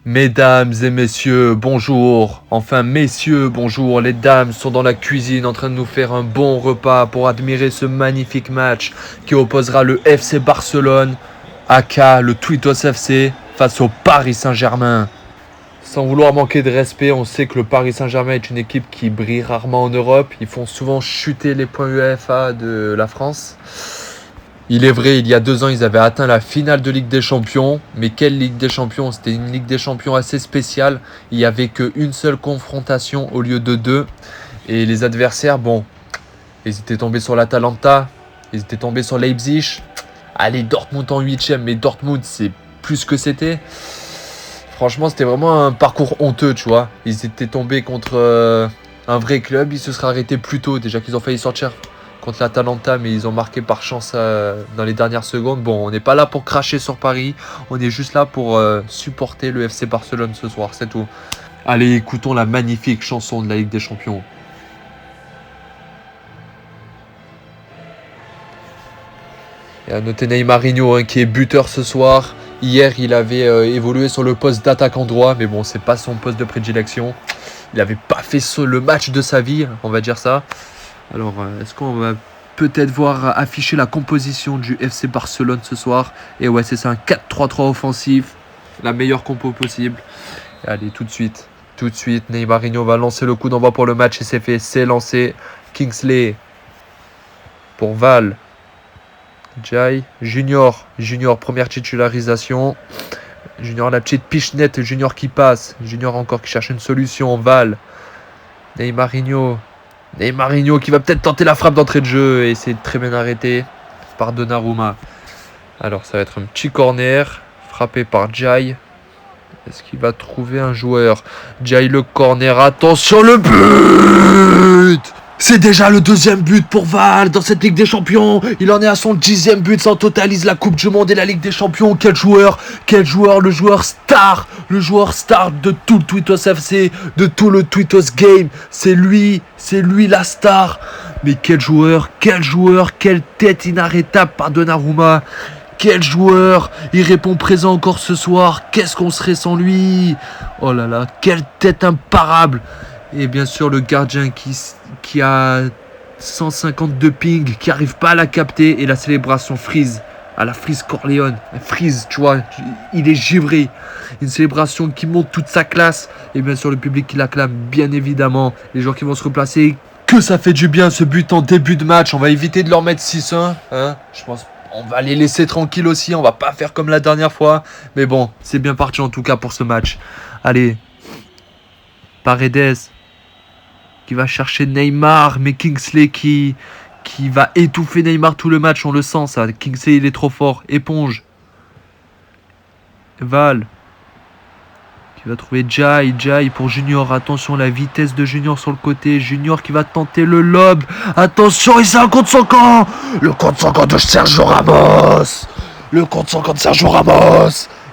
Mesdames et messieurs, bonjour. Enfin, messieurs, bonjour. Les dames sont dans la cuisine en train de nous faire un bon repas pour admirer ce magnifique match qui opposera le FC Barcelone, aka le Twitos FC, face au Paris Saint-Germain. Sans vouloir manquer de respect, on sait que le Paris Saint-Germain est une équipe qui brille rarement en Europe. Ils font souvent chuter les points UEFA de la France. Il est vrai, il y a 2 ans, ils avaient atteint la finale de Ligue des Champions. Mais quelle Ligue des Champions? C'était une Ligue des Champions assez spéciale. Il n'y avait qu'une seule confrontation au lieu de 2. Et les adversaires, bon, ils étaient tombés sur l'Atalanta, ils étaient tombés sur Leipzig. Allez, Dortmund en 8ème, mais Dortmund, c'est plus que c'était. Franchement, c'était vraiment un parcours honteux, tu vois. Ils étaient tombés contre un vrai club. Ils se seraient arrêtés plus tôt. Déjà qu'ils ont failli sortir contre l'Atalanta, mais ils ont marqué par chance dans les dernières secondes. Bon, on n'est pas là pour cracher sur Paris. On est juste là pour supporter le FC Barcelone ce soir, c'est tout. Allez, écoutons la magnifique chanson de la Ligue des Champions. Et à noter Neymarinho qui est buteur ce soir. Hier, il avait évolué sur le poste d'attaquant droit, mais bon, c'est pas son poste de prédilection. Il n'avait pas fait le match de sa vie, on va dire ça. Alors, est-ce qu'on va peut-être voir afficher la composition du FC Barcelone ce soir? Et ouais, c'est ça, un 4-3-3 offensif, la meilleure compo possible. Et allez, tout de suite, Neymarinho va lancer le coup d'envoi pour le match et c'est fait, c'est lancé. Kingsley pour Val. Jai, Junior, première titularisation. Junior, la petite pichenette, Junior qui passe. Junior encore qui cherche une solution. Val. Neymarinho qui va peut-être tenter la frappe d'entrée de jeu. Et c'est très bien arrêté par Donnarumma. Alors ça va être un petit corner. Frappé par Jai. Est-ce qu'il va trouver un joueur? Jai le corner. Attention le but! C'est déjà le 2e but pour Val dans cette Ligue des Champions. Il en est à son 10e but. Ça en totalise la Coupe du Monde et la Ligue des Champions. Quel joueur, le joueur star de tout le Twitos FC, de tout le Twitos Game. C'est lui la star. Mais quel joueur, quelle tête inarrêtable par Donnarumma. Quel joueur! Il répond présent encore ce soir. Qu'est-ce qu'on serait sans lui? Oh là là, quelle tête imparable! Et bien sûr le gardien qui a 152 ping, qui n'arrive pas à la capter. Et la célébration Freeze, à la Freeze Corleone. Freeze, tu vois, il est givré. Une célébration qui montre toute sa classe. Et bien sûr le public qui l'acclame, bien évidemment. Les joueurs qui vont se replacer. Que ça fait du bien ce but en début de match. On va éviter de leur mettre 6-1. Je pense on va les laisser tranquilles aussi. On va pas faire comme la dernière fois. Mais bon, c'est bien parti en tout cas pour ce match. Allez. Paredes qui va chercher Neymar, mais Kingsley qui va étouffer Neymar tout le match, on le sent ça. Kingsley il est trop fort, éponge. Val qui va trouver Jai pour Junior, attention la vitesse de Junior sur le côté, Junior qui va tenter le lob, attention et c'est un contre son camp. Le contre son camp de Sergio Ramos.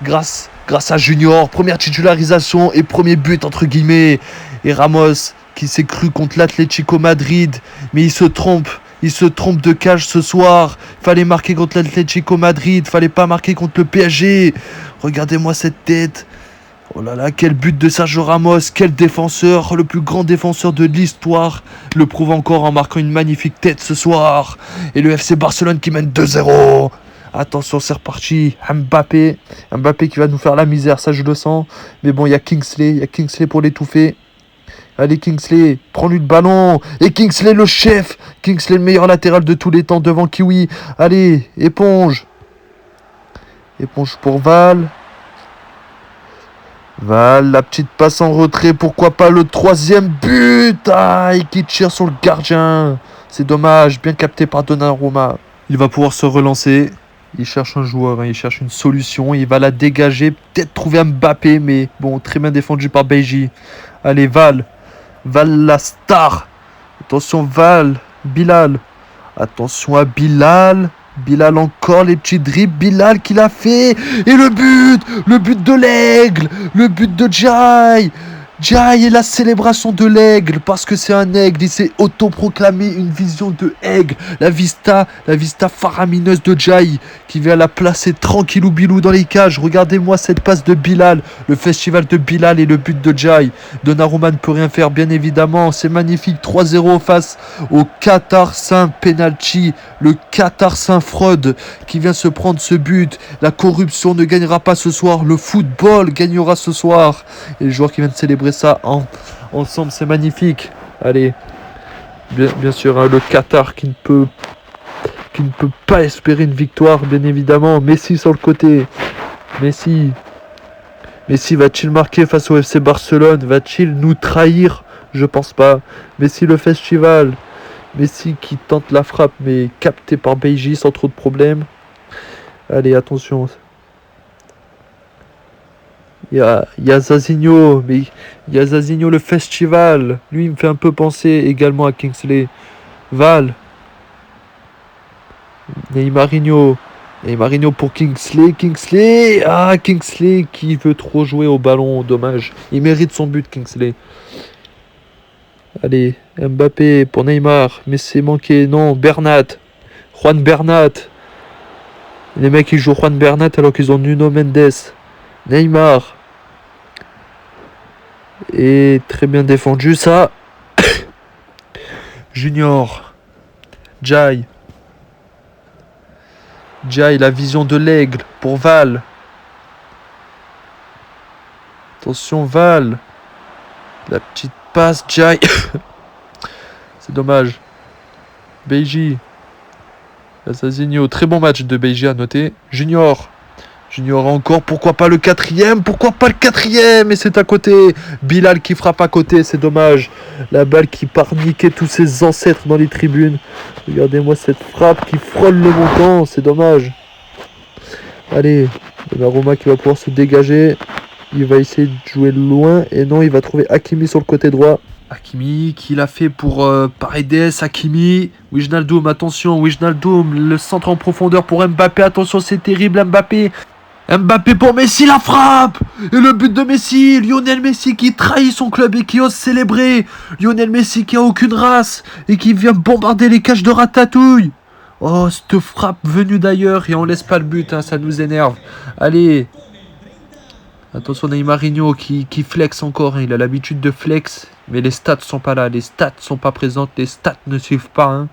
Grâce à Junior, première titularisation et premier but entre guillemets. Et Ramos qui s'est cru contre l'Atlético Madrid, mais il se trompe de cage ce soir. Fallait marquer contre l'Atlético Madrid, fallait pas marquer contre le PSG. Regardez-moi cette tête. Oh là là, quel but de Sergio Ramos, quel défenseur, le plus grand défenseur de l'histoire. Le prouve encore en marquant une magnifique tête ce soir. Et le FC Barcelone qui mène 2-0. Attention, c'est reparti. Mbappé qui va nous faire la misère, ça je le sens. Mais bon, il y a Kingsley pour l'étouffer. Allez Kingsley, prends-lui le ballon. Et Kingsley le chef. Kingsley le meilleur latéral de tous les temps devant Kiwi. Allez, éponge pour Val, la petite passe en retrait. Pourquoi pas le 3e but. Et qui tire sur le gardien. C'est dommage, bien capté par Donnarumma. Il va pouvoir se relancer. Il cherche un joueur, il cherche une solution. Il va la dégager, peut-être trouver Mbappé. Mais bon, très bien défendu par Beji. Allez Val la star. Attention Bilal. Attention à Bilal encore, les petits dribbles. Bilal qui l'a fait. Et le but de l'aigle. Le but de Jai. Jai et la célébration de l'aigle, parce que c'est un aigle, il s'est autoproclamé une vision de aigle. La vista faramineuse de Jai, qui vient la placer tranquillou bilou dans les cages. Regardez-moi cette passe de Bilal, le festival de Bilal et le but de Jai. Donnarumma ne peut rien faire, bien évidemment, c'est magnifique, 3-0 face au Qatar-Saint penalty, le Qatar-Saint fraude qui vient se prendre ce but. La corruption ne gagnera pas ce soir, le football gagnera ce soir. Et les joueurs qui viennent célébrer ça ensemble, c'est magnifique. Allez, bien sûr, hein, le Qatar qui ne peut pas espérer une victoire, bien évidemment. Messi sur le côté. Messi va-t-il marquer face au FC Barcelone? Va-t-il nous trahir? Je pense pas. Messi le festival. Messi qui tente la frappe, mais capté par Beiji sans trop de problèmes. Allez, attention. Il y a Zazinho, mais il y a Zazinho le festival. Lui, il me fait un peu penser également à Kingsley. Val. Neymarinho pour Kingsley. Kingsley qui veut trop jouer au ballon, dommage. Il mérite son but, Kingsley. Allez, Mbappé pour Neymar. Mais c'est manqué, non, Juan Bernat. Les mecs, ils jouent Juan Bernat alors qu'ils ont Nuno Mendes. Neymar. Et très bien défendu ça. Junior. Jai, la vision de l'aigle pour Val. Attention Val. La petite passe Jai. C'est dommage. Beiji. Zazinho. Très bon match de Beiji à noter. Junior encore, pourquoi pas le quatrième? Et c'est à côté. Bilal qui frappe à côté, c'est dommage. La balle qui part niquer tous ses ancêtres dans les tribunes. Regardez-moi cette frappe qui frôle le montant, c'est dommage. Allez, Donnarumma qui va pouvoir se dégager. Il va essayer de jouer loin. Et non, il va trouver Hakimi sur le côté droit. Hakimi qui l'a fait pour Paredes. Hakimi. Wijnaldum, attention. Le centre en profondeur pour Mbappé. Attention, c'est terrible Mbappé. Mbappé pour Messi, la frappe. Et le but de Messi. Lionel Messi qui trahit son club et qui ose célébrer. Lionel Messi qui a aucune race et qui vient bombarder les cages de Ratatouille. Oh, cette frappe venue d'ailleurs. Et on laisse pas le but, hein, ça nous énerve. Allez. Attention Neymarinho qui flex encore, hein. Il a l'habitude de flex, mais les stats sont pas là, les stats sont pas présentes, les stats ne suivent pas. Hein.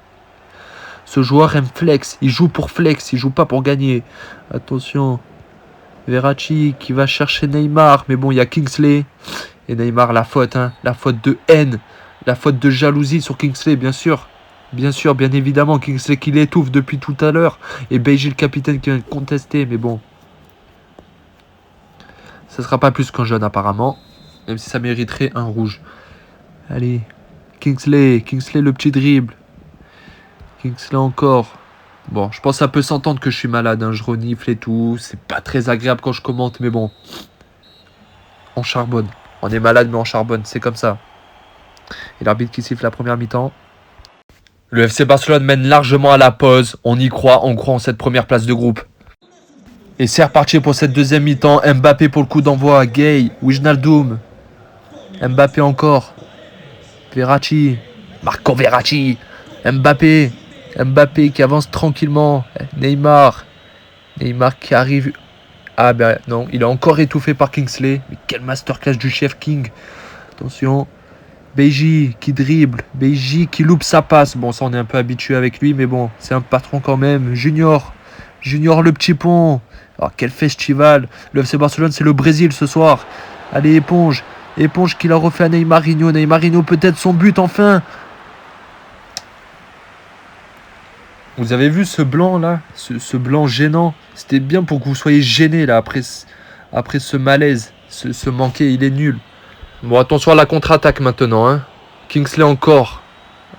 Ce joueur aime flex, il joue pour flex, il joue pas pour gagner. Attention, Verratti qui va chercher Neymar, mais bon il y a Kingsley. Et Neymar la faute, hein. La faute de haine, la faute de jalousie sur Kingsley bien sûr. Bien évidemment, Kingsley qui l'étouffe depuis tout à l'heure. Et Beiji le capitaine qui vient de contester, mais bon. Ça sera pas plus qu'un jaune apparemment. Même si ça mériterait un rouge. Allez. Kingsley le petit dribble. Kingsley encore. Bon, je pense que ça peut s'entendre que je suis malade. Hein. Je renifle et tout. C'est pas très agréable quand je commente. Mais bon. On charbonne. On est malade mais on charbonne. C'est comme ça. Et l'arbitre qui siffle la première mi-temps. Le FC Barcelone mène largement à la pause. On y croit. On croit en cette première place de groupe. Et c'est reparti pour cette deuxième mi-temps. Mbappé pour le coup d'envoi. Gay. Wijnaldum. Mbappé encore. Verratti. Marco Verratti. Mbappé qui avance tranquillement. Neymar qui arrive. Ah ben non, il est encore étouffé par Kingsley. Mais quel masterclass du chef King. Attention. Beiji qui dribble. Beiji qui loupe sa passe. Bon, ça on est un peu habitué avec lui. Mais bon, c'est un patron quand même. Junior le petit pont. Oh, quel festival. Le FC Barcelone, c'est le Brésil ce soir. Allez, éponge qui l'a refait à Neymarinho. Neymarinho peut-être son but enfin. Vous avez vu ce blanc là, ce blanc gênant. C'était bien pour que vous soyez gênés là après ce malaise. Ce manqué, il est nul. Bon, attention à la contre-attaque maintenant. Hein. Kingsley encore.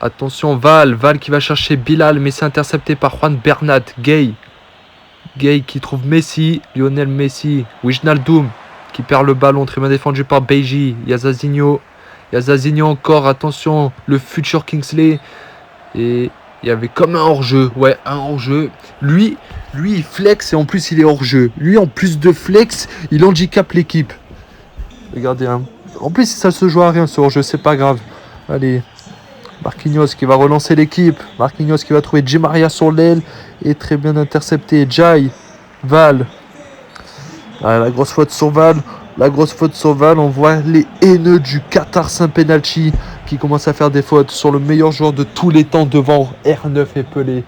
Attention, Val qui va chercher Bilal, mais c'est intercepté par Juan Bernat. Gay qui trouve Messi, Lionel Messi, Wijnaldum qui perd le ballon, très bien défendu par Beiji. Il y a Zazinho encore, attention, le futur Kingsley. Et il y avait comme un hors-jeu, un hors-jeu. Lui il flex et en plus il est hors-jeu. Lui en plus de flex, il handicape l'équipe. Regardez, hein. En plus, si ça se joue à rien ce hors-jeu, c'est pas grave. Allez. Marquinhos qui va relancer l'équipe. Marquinhos qui va trouver Di Maria sur l'aile. Et très bien intercepté. Jai. Val. Ah, la grosse faute sur Val. La grosse faute sur Val. On voit les haineux du Qatar Saint-Penalty qui commencent à faire des fautes sur le meilleur joueur de tous les temps devant R9 et Pelé.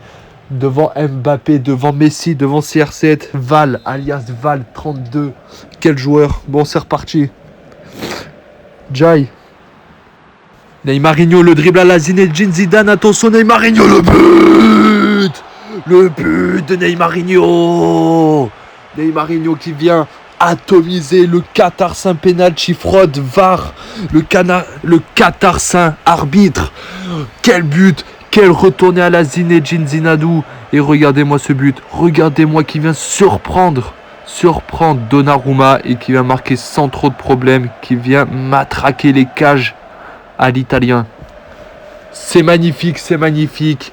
Devant Mbappé, devant Messi, devant CR7. Val, alias Val 32. Quel joueur. Bon, c'est reparti. Jai. Neymarinho, le dribble à la Zinedine Zidane. Attention, Neymarinho, le but. Le but de Neymarinho. Neymarinho qui vient atomiser le Qatar Saint penalty fraude VAR. Le Qatar Saint arbitre. Quel but. Quel retourné à la Zinedine Zidane. Et regardez-moi ce but. Regardez-moi qui vient surprendre Donnarumma et qui vient marquer sans trop de problèmes. Qui vient matraquer les cages à l'italien. C'est magnifique, c'est magnifique.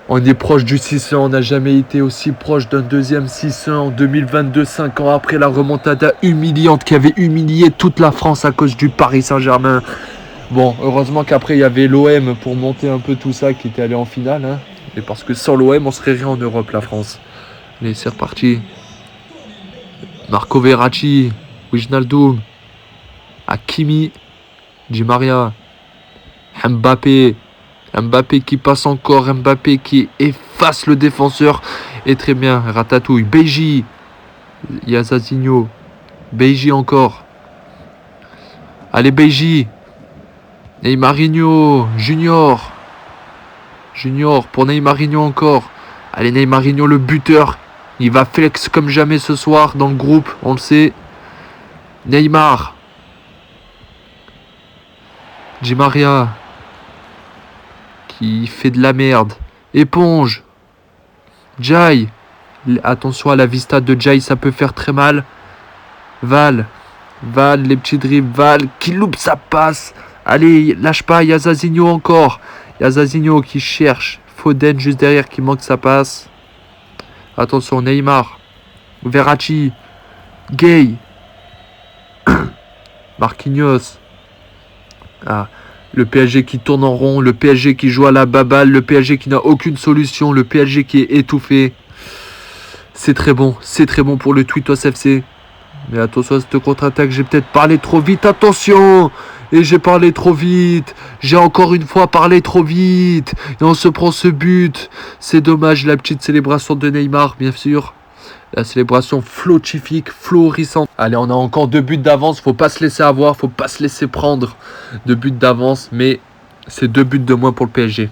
On est proche du 6-1. On n'a jamais été aussi proche d'un deuxième 6-1 en 2022, 5 ans après la remontada humiliante qui avait humilié toute la France à cause du Paris Saint-Germain. Bon, heureusement qu'après il y avait l'OM pour monter un peu tout ça qui était allé en finale. Hein. Et parce que sans l'OM, on serait rien en Europe, la France. Allez, c'est reparti. Marco Verratti, Wijnaldum, Hakimi, Di Maria, Mbappé qui passe encore, Mbappé qui efface le défenseur. Et très bien, Ratatouille, Beji, Yazazinho, Beji encore. Allez Beji, Neymarinho, Junior pour Neymarinho encore. Allez Neymarinho le buteur. Il va flex comme jamais ce soir dans le groupe, on le sait. Neymar. Di Maria. Qui fait de la merde. Éponge. Jai. Attention à la vista de Jai, ça peut faire très mal. Val, les petits dribbles. Val qui loupe sa passe. Allez, lâche pas, Yazazinho encore. Yazazinho qui cherche. Foden juste derrière qui manque sa passe. Attention, Neymar. Verratti. Gay. Marquinhos. Ah, le PSG qui tourne en rond. Le PSG qui joue à la baballe. Le PSG qui n'a aucune solution. Le PSG qui est étouffé. C'est très bon. C'est très bon pour le Twitos FC. Mais attention à cette contre-attaque. J'ai peut-être parlé trop vite. Attention! Et j'ai parlé trop vite. J'ai encore une fois parlé trop vite. Et on se prend ce but. C'est dommage. La petite célébration de Neymar, bien sûr. La célébration flotifique, florissante. Allez, on a encore 2 buts d'avance. Faut pas se laisser avoir. Faut pas se laisser prendre. 2 buts d'avance. Mais c'est 2 buts de moins pour le PSG.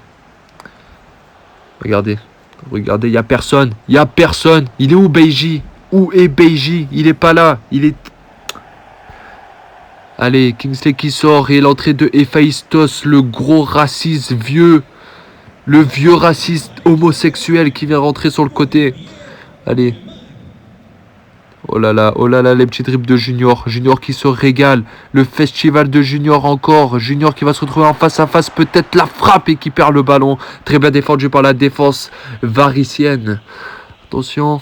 Regardez, il n'y a personne. Il est où Beji? Où est Beji? Il est pas là. Il est... Allez, Kingsley qui sort et l'entrée de Héphaïstos, le gros raciste vieux. Le vieux raciste homosexuel qui vient rentrer sur le côté. Allez. Oh là là, les petits dribbles de Junior. Junior qui se régale. Le festival de Junior encore. Junior qui va se retrouver en face à face. Peut-être la frappe et qui perd le ballon. Très bien défendu par la défense varicienne. Attention.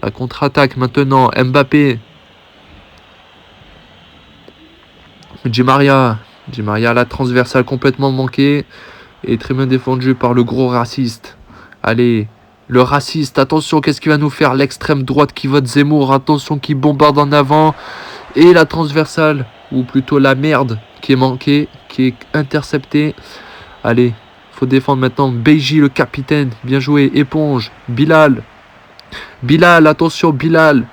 La contre-attaque maintenant. Mbappé. Di Maria, la transversale complètement manquée. Et très bien défendu par le gros raciste. Allez, le raciste, attention, qu'est-ce qu'il va nous faire? L'extrême droite qui vote Zemmour, attention, qui bombarde en avant. Et la transversale, ou plutôt la merde, qui est manquée, qui est interceptée. Allez, faut défendre maintenant. Beji, le capitaine, bien joué. Éponge, Bilal, attention, Bilal,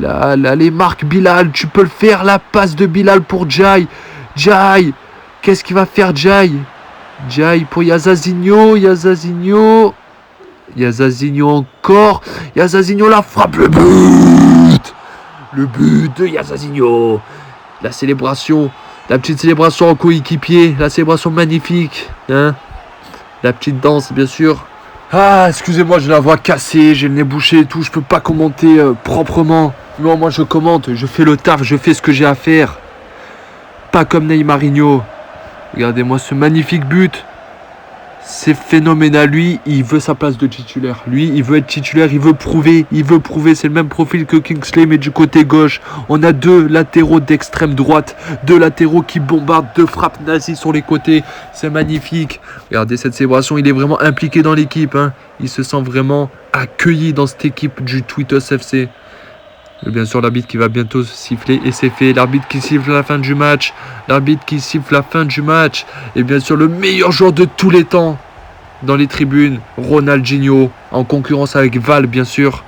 allez, marque Bilal, tu peux le faire, la passe de Bilal pour Jai, qu'est-ce qu'il va faire Jai pour Yazazinho encore, Yazazinho la frappe, le but de Yazazinho, la célébration, la petite célébration en coéquipier, la célébration magnifique, hein, la petite danse bien sûr. Ah, excusez-moi, j'ai la voix cassée, j'ai le nez bouché et tout, je peux pas commenter proprement. Non, moi je commente, je fais le taf, je fais ce que j'ai à faire. Pas comme Neymarinho. Regardez-moi ce magnifique but. C'est phénoménal. Lui, il veut sa place de titulaire. Lui, il veut être titulaire, il veut prouver. C'est le même profil que Kingsley, mais du côté gauche. On a 2 latéraux d'extrême droite. 2 latéraux qui bombardent, 2 frappes nazies sur les côtés. C'est magnifique. Regardez cette célébration, il est vraiment impliqué dans l'équipe. Hein. Il se sent vraiment accueilli dans cette équipe du Twitos FC. Et bien sûr, l'arbitre qui va bientôt siffler, et c'est fait. L'arbitre qui siffle la fin du match. Et bien sûr, le meilleur joueur de tous les temps dans les tribunes, Ronaldinho, en concurrence avec Val, bien sûr.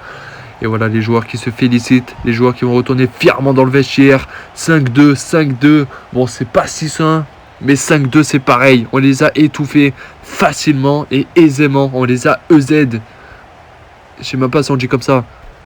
Et voilà les joueurs qui se félicitent, les joueurs qui vont retourner fièrement dans le vestiaire. 5-2. Bon, c'est pas 6-1, mais 5-2, c'est pareil. On les a étouffés facilement et aisément. On les a EZ. Je sais même pas si on dit comme ça.